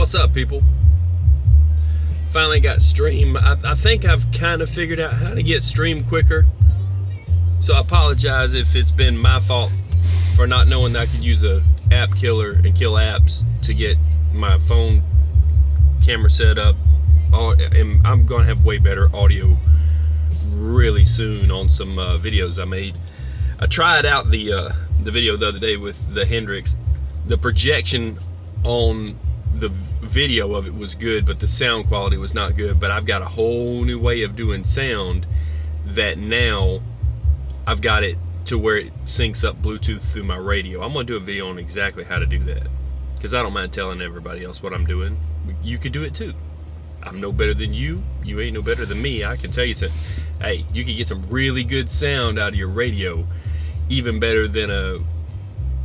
What's up, people? Finally got stream. I think I've kind of figured out how to get stream quicker. So I apologize if it's been my fault for not knowing that I could use a app killer and kill apps to get my phone camera set up. And I'm gonna have way better audio really soon on some videos I made. I tried out the video the other day with the Hendrix. The projection on the video of it was good, but the sound quality was not good. But I've got a whole new way of doing sound that now I've got it to where it syncs up Bluetooth through my radio. I'm gonna do a video on exactly how to do that, because I don't mind telling everybody else what I'm doing. You could do it too. I'm no better than you. You ain't no better than me. I can tell you something. Hey, you can get some really good sound out of your radio, even better than a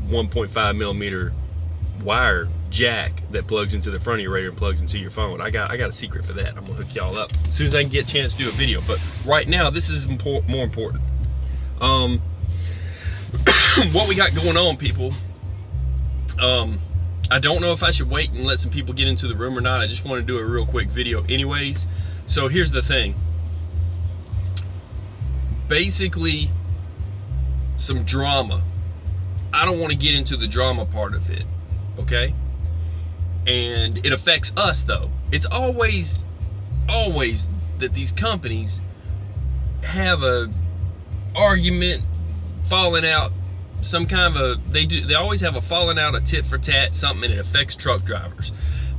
1.5 millimeter wire jack that plugs into the front of your radio and plugs into your phone. I got a secret for that. I'm gonna hook y'all up as soon as I can get a chance to do a video. But right now, this is more important. What we got going on, people. I don't know if I should wait and let some people get into the room or not. I just want to do a real quick video anyways. So here's the thing. Basically, some drama. I don't want to get into the drama part of it, okay? And it affects us though. It's always that these companies have a argument, falling out, some kind of they always have a falling out, a tit for tat, something, and it affects truck drivers.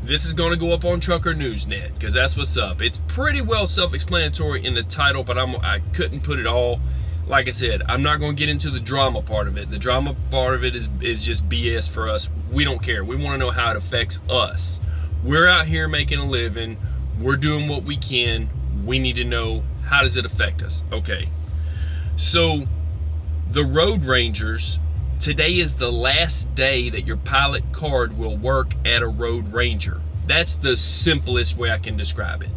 This is going to go up on Trucker Newsnet because that's what's up. It's pretty well self-explanatory in the title, but I couldn't put it all. Like I said, I'm not going to get into the drama part of it. The drama part of it is just BS for us. We don't care. We want to know how it affects us. We're out here making a living. We're doing what we can. We need to know, how does it affect us? Okay. So the Road Rangers, today is the last day that your pilot card will work at a Road Ranger. That's the simplest way I can describe it.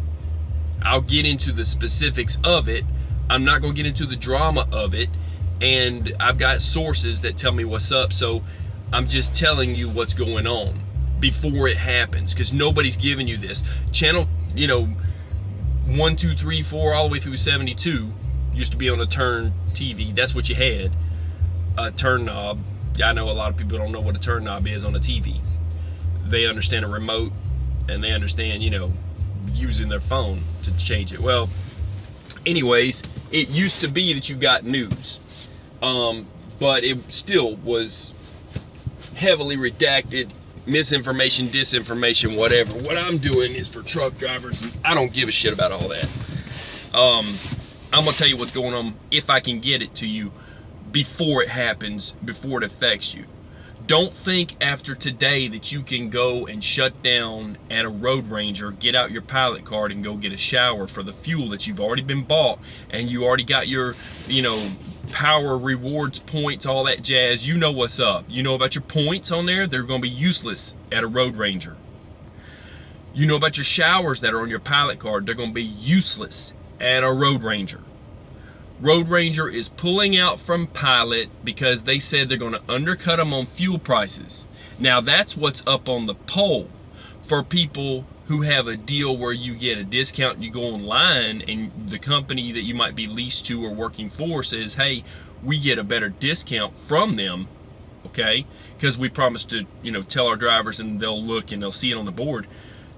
I'll get into the specifics of it. I'm not going to get into the drama of it, and I've got sources that tell me what's up, so I'm just telling you what's going on before it happens, because nobody's giving you this. Channel, 1, 2, 3, 4, all the way through 72 used to be on a turn TV. That's what you had, a turn knob. I know a lot of people don't know what a turn knob is on a TV. They understand a remote, and they understand, using their phone to change it. Well, anyways, it used to be that you got news, but it still was heavily redacted, misinformation, disinformation, whatever. What I'm doing is for truck drivers, and I don't give a shit about all that. I'm gonna tell you what's going on if I can get it to you before it happens, before it affects you. Don't think after today that you can go and shut down at a Road Ranger, get out your pilot card and go get a shower for the fuel that you've already been bought, and you already got your, power rewards points, all that jazz. You know what's up. You know about your points on there. They're going to be useless at a Road Ranger. You know about your showers that are on your pilot card. They're going to be useless at a Road Ranger. Road Ranger is pulling out from Pilot because they said they're going to undercut them on fuel prices. Now that's what's up on the poll. For people who have a deal where you get a discount, you go online and the company that you might be leased to or working for says, hey, we get a better discount from them, okay? Because we promised to, tell our drivers, and they'll look and they'll see it on the board.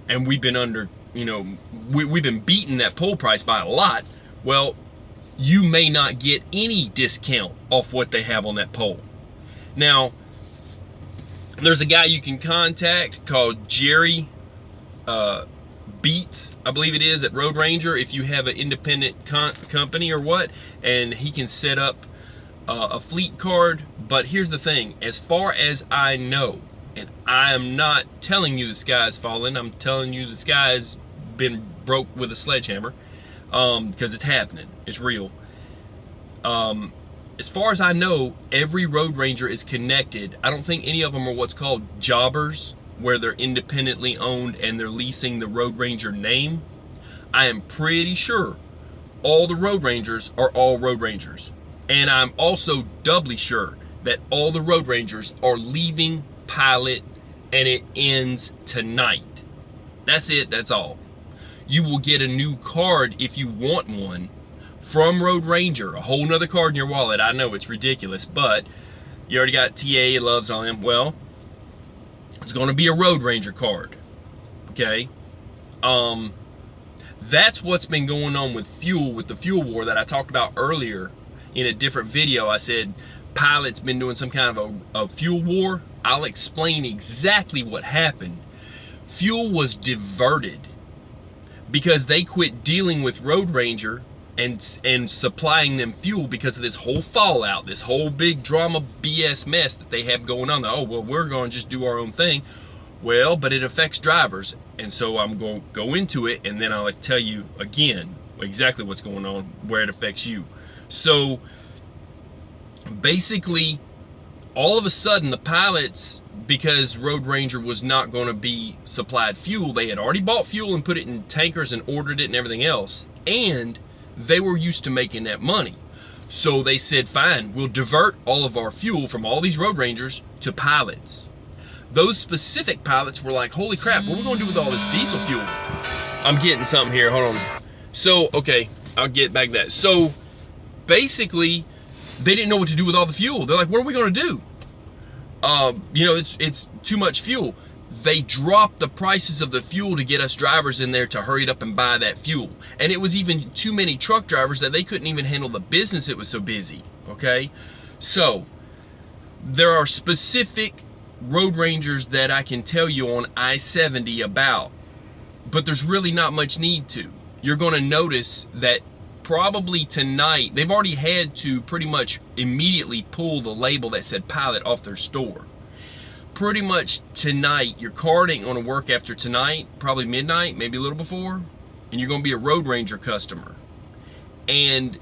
And we've been under, we've been beating that poll price by a lot. Well, you may not get any discount off what they have on that pole. Now, there's a guy you can contact called Jerry Beats, I believe it is, at Road Ranger, if you have an independent company or what, and he can set up a fleet card. But here's the thing, as far as I know, and I am not telling you the sky's falling, I'm telling you the sky's been broke with a sledgehammer. Because it's happening, it's real. As far as I know, every Road Ranger is connected. I don't think any of them are what's called jobbers, where they're independently owned and they're leasing the Road Ranger name. I am pretty sure all the Road Rangers are all Road Rangers. And I'm also doubly sure that all the Road Rangers are leaving Pilot, and it ends tonight. That's it, that's all. You will get a new card if you want one from Road Ranger, a whole nother card in your wallet. I know it's ridiculous, but you already got TA, Loves, on them. Well, it's going to be a Road Ranger card, okay? That's what's been going on with fuel, with the fuel war that I talked about earlier in a different video. I said Pilot's been doing some kind of a fuel war. I'll explain exactly what happened. Fuel was diverted because they quit dealing with Road Ranger and supplying them fuel because of this whole fallout, this whole big drama BS mess that they have going on. Oh, well, we're going to just do our own thing. Well, but it affects drivers. And so I'm going to go into it, and then I'll tell you again exactly what's going on, where it affects you. So basically, all of a sudden, the pilots, because Road Ranger was not going to be supplied fuel, they had already bought fuel and put it in tankers and ordered it and everything else. And they were used to making that money. So they said, fine, we'll divert all of our fuel from all these Road Rangers to pilots. Those specific pilots were like, holy crap, what are we going to do with all this diesel fuel? I'm getting something here, hold on. So, okay, I'll get back to that. So, basically, they didn't know what to do with all the fuel. They're like, what are we going to do? You know, it's too much fuel. They dropped the prices of the fuel to get us drivers in there to hurry it up and buy that fuel. And it was even too many truck drivers that they couldn't even handle the business. It was so busy, okay? So, there are specific Road Rangers that I can tell you on I-70 about, but there's really not much need to. You're going to notice that probably tonight, they've already had to pretty much immediately pull the label that said Pilot off their store. Pretty much tonight, your card ain't going to work after tonight, probably midnight, maybe a little before, and you're going to be a Road Ranger customer. And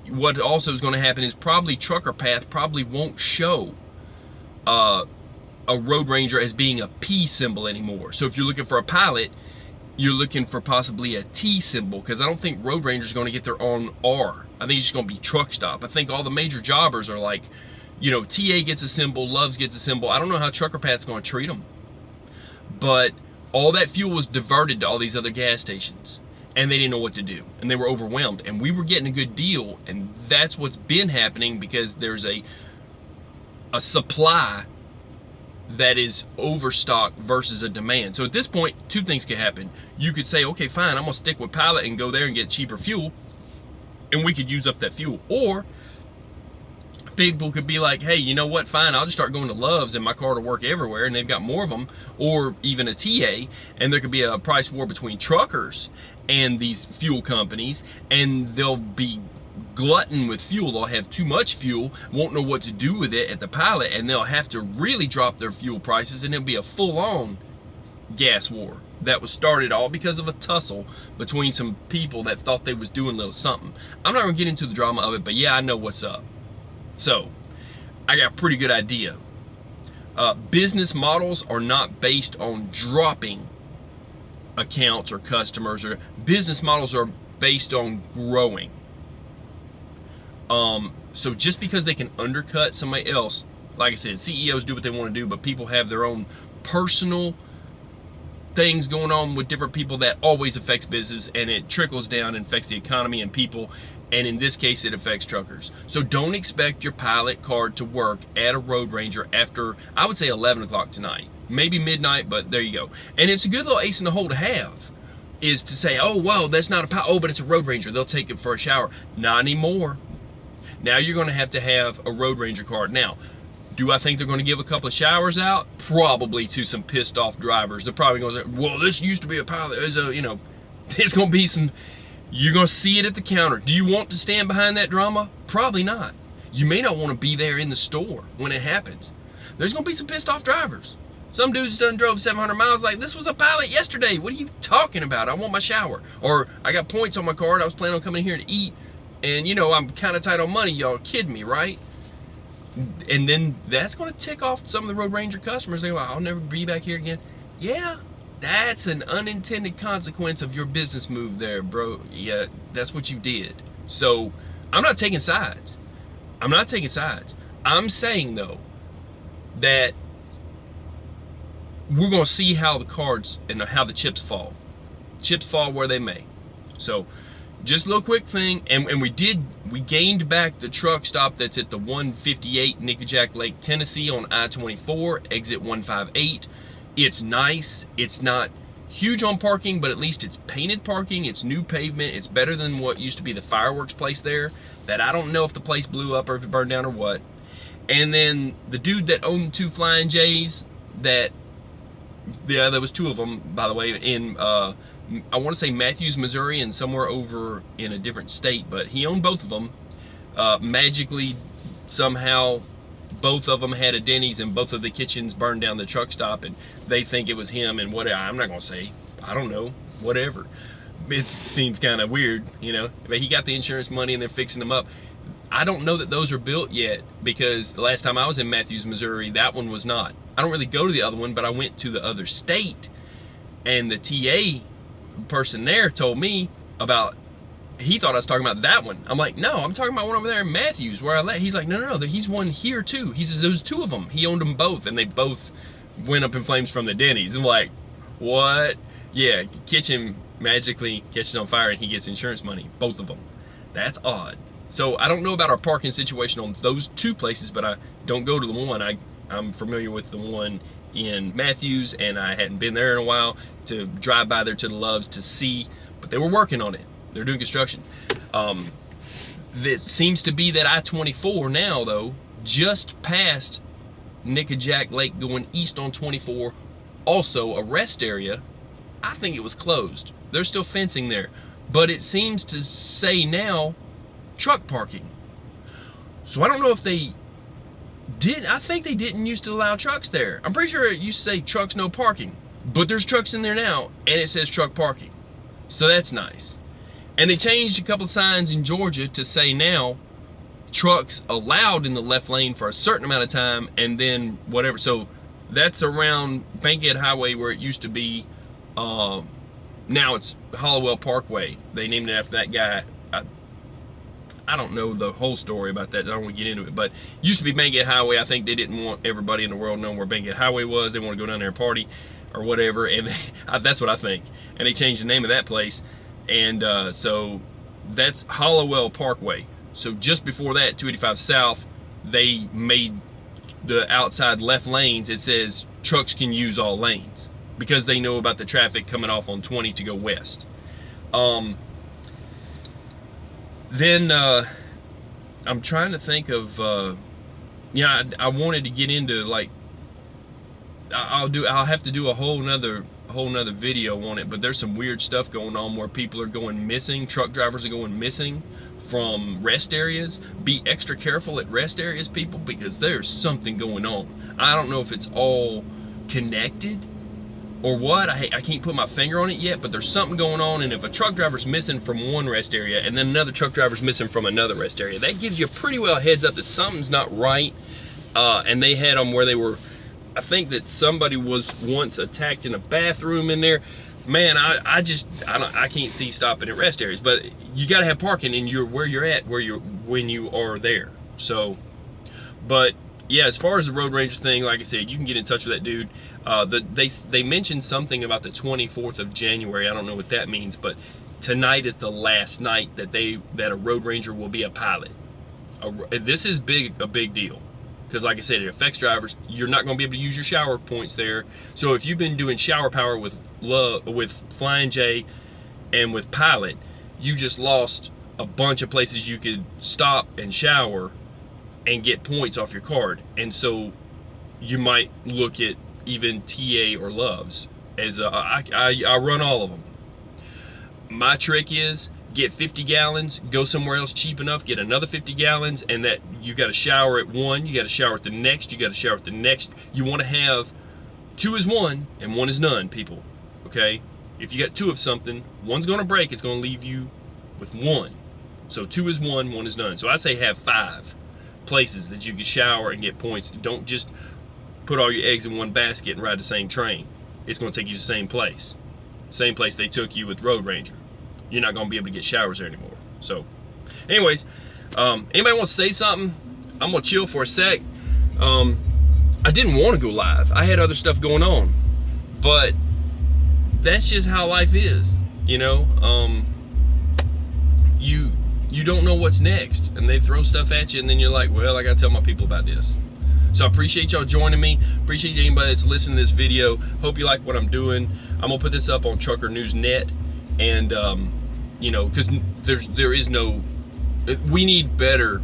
what also is going to happen is probably Trucker Path probably won't show a Road Ranger as being a P symbol anymore. So if you're looking for a Pilot, you're looking for possibly a T symbol, because I don't think Road Ranger is going to get their own R. I think it's just going to be Truck Stop. I think all the major jobbers are like, you know, TA gets a symbol, Loves gets a symbol. I don't know how Trucker Path's going to treat them. But all that fuel was diverted to all these other gas stations, and they didn't know what to do, and they were overwhelmed. And we were getting a good deal, and that's what's been happening, because there's a supply that is overstock versus a demand. So at this point, two things could happen. You could say, okay, fine, I'm gonna stick with Pilot and go there and get cheaper fuel, and we could use up that fuel. Or people could be like, hey, you know what, fine, I'll just start going to Loves and my car will work everywhere, and they've got more of them, or even a TA, and there could be a price war between truckers and these fuel companies, and they'll be glutton with fuel. They'll have too much fuel, won't know what to do with it at the Pilot, and they'll have to really drop their fuel prices, and it'll be a full-on gas war that was started all because of a tussle between some people that thought they was doing a little something. I'm not gonna get into the drama of it, but yeah, I know what's up. So I got a pretty good idea. Business models are not based on dropping accounts or customers, or business models are based on growing. So just because they can undercut somebody else, like I said, CEOs do what they want to do, but people have their own personal things going on with different people that always affects business, and it trickles down and affects the economy and people, and in this case it affects truckers. So don't expect your Pilot card to work at a Road Ranger after, I would say, 11 o'clock tonight, maybe midnight, but there you go. And it's a good little ace in the hole to have, is to say, oh wow, that's not a Pilot, oh, but it's a Road Ranger, they'll take it for a shower. Not anymore. Now you're going to have a Road Ranger card. Now, do I think they're going to give a couple of showers out? Probably, to some pissed off drivers. They're probably going to say, well, this used to be a Pilot. There's a, you know, there's going to be some, you're going to see it at the counter. Do you want to stand behind that drama? Probably not. You may not want to be there in the store when it happens. There's going to be some pissed off drivers. Some dudes done drove 700 miles like, this was a Pilot yesterday. What are you talking about? I want my shower. Or I got points on my card. I was planning on coming here to eat, and you know, I'm kind of tight on money. Y'all kidding me, right? And then that's going to tick off some of the Road Ranger customers. They go, I'll never be back here again. Yeah, that's an unintended consequence of your business move there, bro. Yeah, that's what you did. So I'm not taking sides. I'm not taking sides. I'm saying, though, that we're gonna see how the cards and how the chips fall. Chips fall where they may. So just a little quick thing, and we gained back the truck stop that's at the 158 Nickajack Lake, Tennessee on I-24, exit 158. It's nice. It's not huge on parking, but at least it's painted parking. It's new pavement. It's better than what used to be the fireworks place there, that I don't know if the place blew up or if it burned down or what. And then the dude that owned 2 Flying J's, that, yeah, there was 2 of them, by the way, in I want to say Matthews, Missouri, and somewhere over in a different state, but he owned both of them. Magically, somehow, both of them had a Denny's and both of the kitchens burned down the truck stop, and they think it was him, and what, I'm not gonna say, I don't know, whatever. It seems kind of weird, you know, but he got the insurance money and they're fixing them up. I don't know that those are built yet, because the last time I was in Matthews, Missouri, that one was not. I don't really go to the other one, but I went to the other state, and the TA person there told me about, he thought I was talking about that one. I'm like, no, I'm talking about one over there in Matthews where I let. He's like, no, he's one here too. He says there's 2 of them. He owned them both, and they both went up in flames from the Denny's. I'm like, what? Yeah, kitchen magically catches on fire and he gets insurance money, both of them. That's odd. So I don't know about our parking situation on those 2 places, but I don't go to the one. I'm familiar with the one in Matthews, and I hadn't been there in a while to drive by there to the Loves to see, but they were working on it. They're doing construction. That seems to be that I-24 now, though, just past Nickajack Lake going east on 24, also a rest area. I think it was closed. There's still fencing there, but it seems to say now truck parking. So I don't know if they did. I think they didn't used to allow trucks there. I'm pretty sure it used to say trucks no parking, but there's trucks in there now and it says truck parking. So that's nice. And they changed a couple of signs in Georgia to say now trucks allowed in the left lane for a certain amount of time, and then whatever. So that's around Bankhead Highway where it used to be. Now it's Hollowell Parkway. They named it after that guy. I don't know the whole story about that. I don't want to get into it, but it used to be Bankhead Highway. I think they didn't want everybody in the world knowing where Bankhead Highway was. They want to go down there and party or whatever, and that's what I think. And they changed the name of that place, and so that's Hollowell Parkway. So just before that, 285 South, they made the outside left lanes. It says trucks can use all lanes because they know about the traffic coming off on 20 to go west. Then I'm trying to think of, yeah, I wanted to get into, like, I'll have to do a whole nother video on it, but there's some weird stuff going on where people are going missing, truck drivers are going missing from rest areas. Be extra careful at rest areas, people, because there's something going on. I don't know if it's all connected or what. I can't put my finger on it yet, but there's something going on, and if a truck driver's missing from one rest area and then another truck driver's missing from another rest area, that gives you pretty well a heads up that something's not right. And they had them where they were, I think that somebody was once attacked in a bathroom in there. Man, I can't see stopping at rest areas, but you got to have parking in where you're at when you are there. So, but yeah, as far as the Road Ranger thing, like I said, you can get in touch with that dude. They mentioned something about the 24th of January. I don't know what that means, but tonight is the last night that a Road Ranger will be a pilot. This is a big deal, because like I said, it affects drivers. You're not going to be able to use your shower points there. So if you've been doing shower power with Flying J and with Pilot, you just lost a bunch of places you could stop and shower and get points off your card. And so you might look at even TA or Loves as I run all of them. My trick is get 50 gallons, go somewhere else cheap enough, get another 50 gallons, and that you got to shower at one, you got to shower at the next, you got to shower at the next. You want to have 2 is 1 and 1 is none, people. Okay? If you got 2 of something, one's going to break, it's going to leave you with 1. So 2 is 1, 1 is none. So I'd say have 5 places that you can shower and get points. Don't just put all your eggs in one basket and ride the same train. It's going to take you to the same place they took you with Road Ranger. You're not going to be able to get showers there anymore. So anyways, anybody want to say something? I'm going to chill for a sec. I didn't want to go live. I had other stuff going on. But that's just how life is, you know. You don't know what's next, and they throw stuff at you, and then you're like, well, I gotta tell my people about this. So I appreciate y'all joining me. Appreciate anybody that's listening to this video. Hope you like what I'm doing. I'm gonna put this up on Trucker News Net, and you know, because there is no, we need better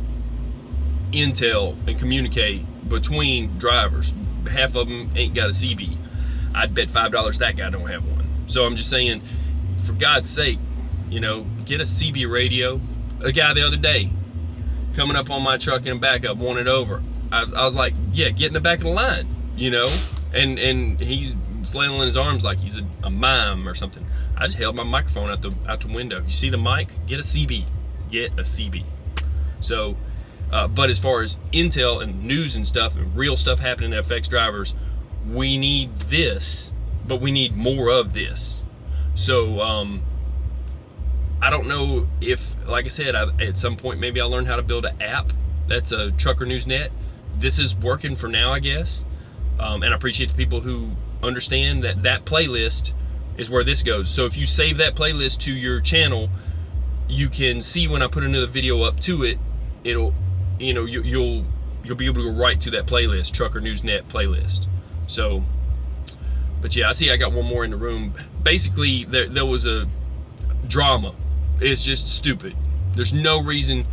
intel and communicate between drivers. Half of them ain't got a CB. I'd bet $5 that guy don't have one. So I'm just saying, for God's sake, you know, get a CB radio. A guy the other day coming up on my truck in backup wanted over. I was like, yeah, get in the back of the line, you know, and he's flailing his arms like he's a mime or something. I just held my microphone out the window. You see the mic? Get a CB. Get a CB. So, but as far as intel and news and stuff and real stuff happening that affects drivers, we need this, but we need more of this. So, I don't know if, like I said, at some point maybe I'll learn how to build an app that's a Trucker News Net. This is working for now, I guess. And I appreciate the people who understand that that playlist is where this goes. So if you save that playlist to your channel, you can see when I put another video up to it, it'll, you know, you'll be able to go right to that playlist, Trucker News Net playlist. So, but yeah, I see I got one more in the room. Basically, there was a drama. It's just stupid. There's no reason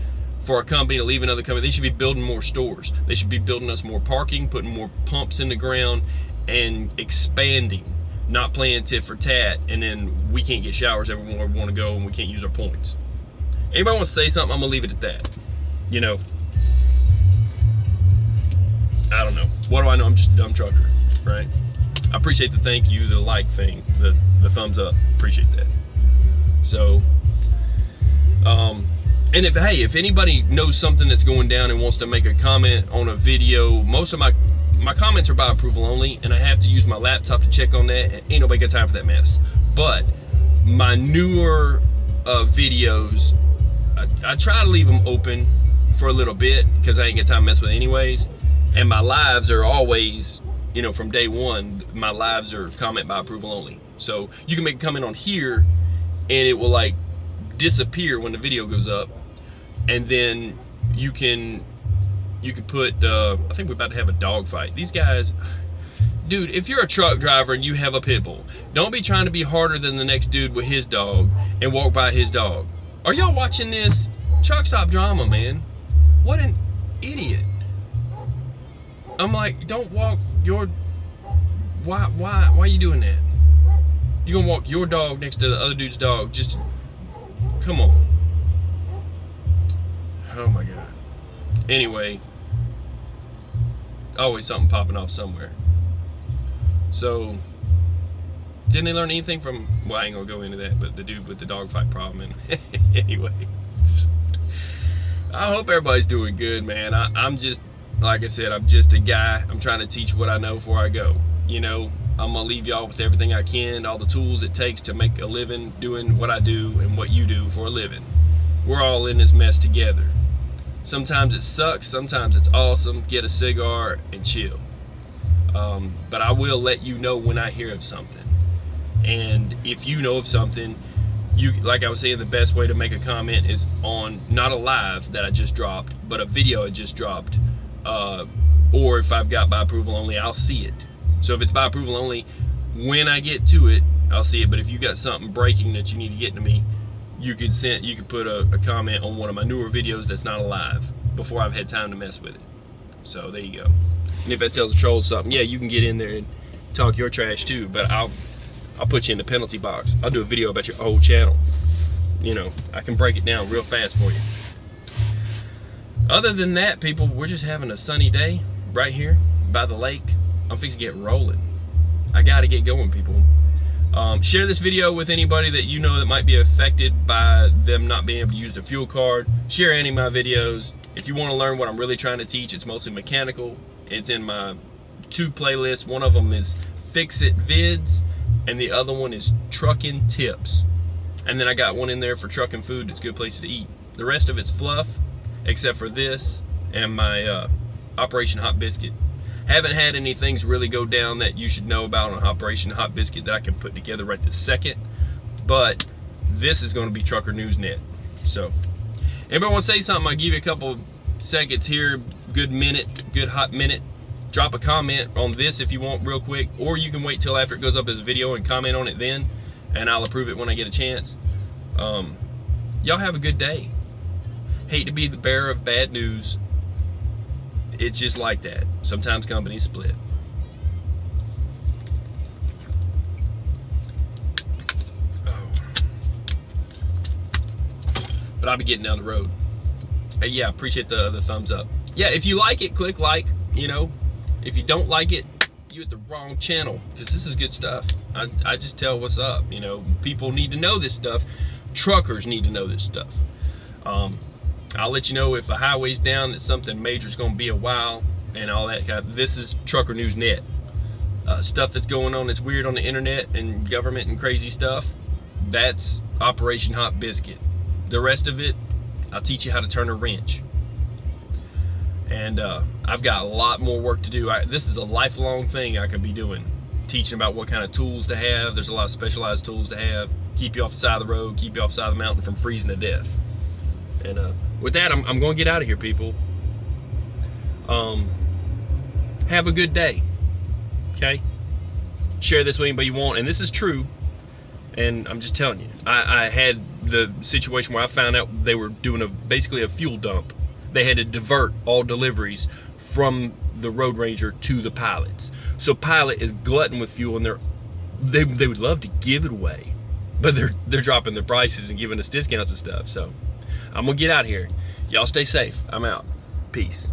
for a company to leave another company. They should be building more stores. They should be building us more parking, putting more pumps in the ground, and expanding, not playing tit for tat, and then we can't get showers everywhere we want to go and we can't use our points. Anybody wants to say something, I'm gonna leave it at that. You know, I don't know. What do I know? I'm just a dumb trucker, right? I appreciate the thank you, the like thing, the thumbs up. Appreciate that. So, and if anybody knows something that's going down and wants to make a comment on a video, most of my comments are by approval only, and I have to use my laptop to check on that, and ain't nobody got time for that mess. But my newer videos, I try to leave them open for a little bit because I ain't got time to mess with it anyways. And my lives are always, you know, from day one, my lives are comment by approval only. So you can make a comment on here and it will like disappear when the video goes up, and then you can put I think we're about to have a dog fight. These guys, dude, if you're a truck driver and you have a pit bull, don't be trying to be harder than the next dude with his dog and walk by his dog. Are y'all watching this? Truck stop drama, man. What an idiot. I'm like, don't walk your, why are you doing that? You gonna walk your dog next to the other dude's dog? Just, come on. Oh my God. Anyway, always something popping off somewhere. So, didn't they learn anything from, well, I ain't gonna go into that, but the dude with the dog fight problem, and anyway. I hope everybody's doing good, man. I'm just, like I said, I'm just a guy. I'm trying to teach what I know before I go. You know, I'm gonna leave y'all with everything I can, all the tools it takes to make a living doing what I do and what you do for a living. We're all in this mess together. Sometimes it sucks, sometimes it's awesome. Get a cigar and chill. But I will let you know when I hear of something. And if you know of something, you, like I was saying, the best way to make a comment is on not a live that I just dropped, but a video I just dropped. Or if I've got by approval only, I'll see it. So if it's by approval only, when I get to it, I'll see it. But if you got something breaking that you need to get to me, you could put a comment on one of my newer videos that's not alive before I've had time to mess with it. So there you go. And if that tells the trolls something, yeah, you can get in there and talk your trash too, but I'll put you in the penalty box. I'll do a video about your whole channel. You know, I can break it down real fast for you. Other than that, people, we're just having a sunny day right here by the lake. I'm fixing to get rolling. I gotta get going, people. Share this video with anybody that you know that might be affected by them not being able to use their fuel card. Share any of my videos. If you want to learn what I'm really trying to teach, it's mostly mechanical. It's in my 2 playlists. One of them is Fix It Vids, and the other one is Trucking Tips. And then I got one in there for trucking food that's good places to eat. The rest of it's fluff, except for this and my Operation Hot Biscuit. Haven't had any things really go down that you should know about on Operation Hot Biscuit that I can put together right this second. But this is going to be Trucker News Net. So, anybody want to say something? I'll give you a couple seconds here, good hot minute. Drop a comment on this if you want real quick, or you can wait till after it goes up as a video and comment on it then, and I'll approve it when I get a chance. Y'all have a good day. Hate to be the bearer of bad news. It's just like that. Sometimes companies split. Oh. But I'll be getting down the road. Hey, yeah, appreciate the thumbs up. Yeah, if you like it, click like, you know. If you don't like it, you at the wrong channel, because this is good stuff. I just tell what's up, you know. People need to know this stuff. Truckers need to know this stuff. I'll let you know if a highway's down, that something major is going to be a while, and all that kind of. This is Trucker News Net. Stuff that's going on that's weird on the internet and government and crazy stuff, that's Operation Hot Biscuit. The rest of it, I'll teach you how to turn a wrench. And I've got a lot more work to do. This is a lifelong thing I could be doing. Teaching about what kind of tools to have. There's a lot of specialized tools to have. Keep you off the side of the road, keep you off the side of the mountain from freezing to death. And with that, I'm going to get out of here, people. Have a good day. Okay? Share this with anybody you want. And this is true. And I'm just telling you. I had the situation where I found out they were doing basically a fuel dump. They had to divert all deliveries from the Road Ranger to the pilots. So Pilot is glutton with fuel, and they would love to give it away, but they're dropping their prices and giving us discounts and stuff. So I'm gonna get out here. Y'all stay safe. I'm out. Peace.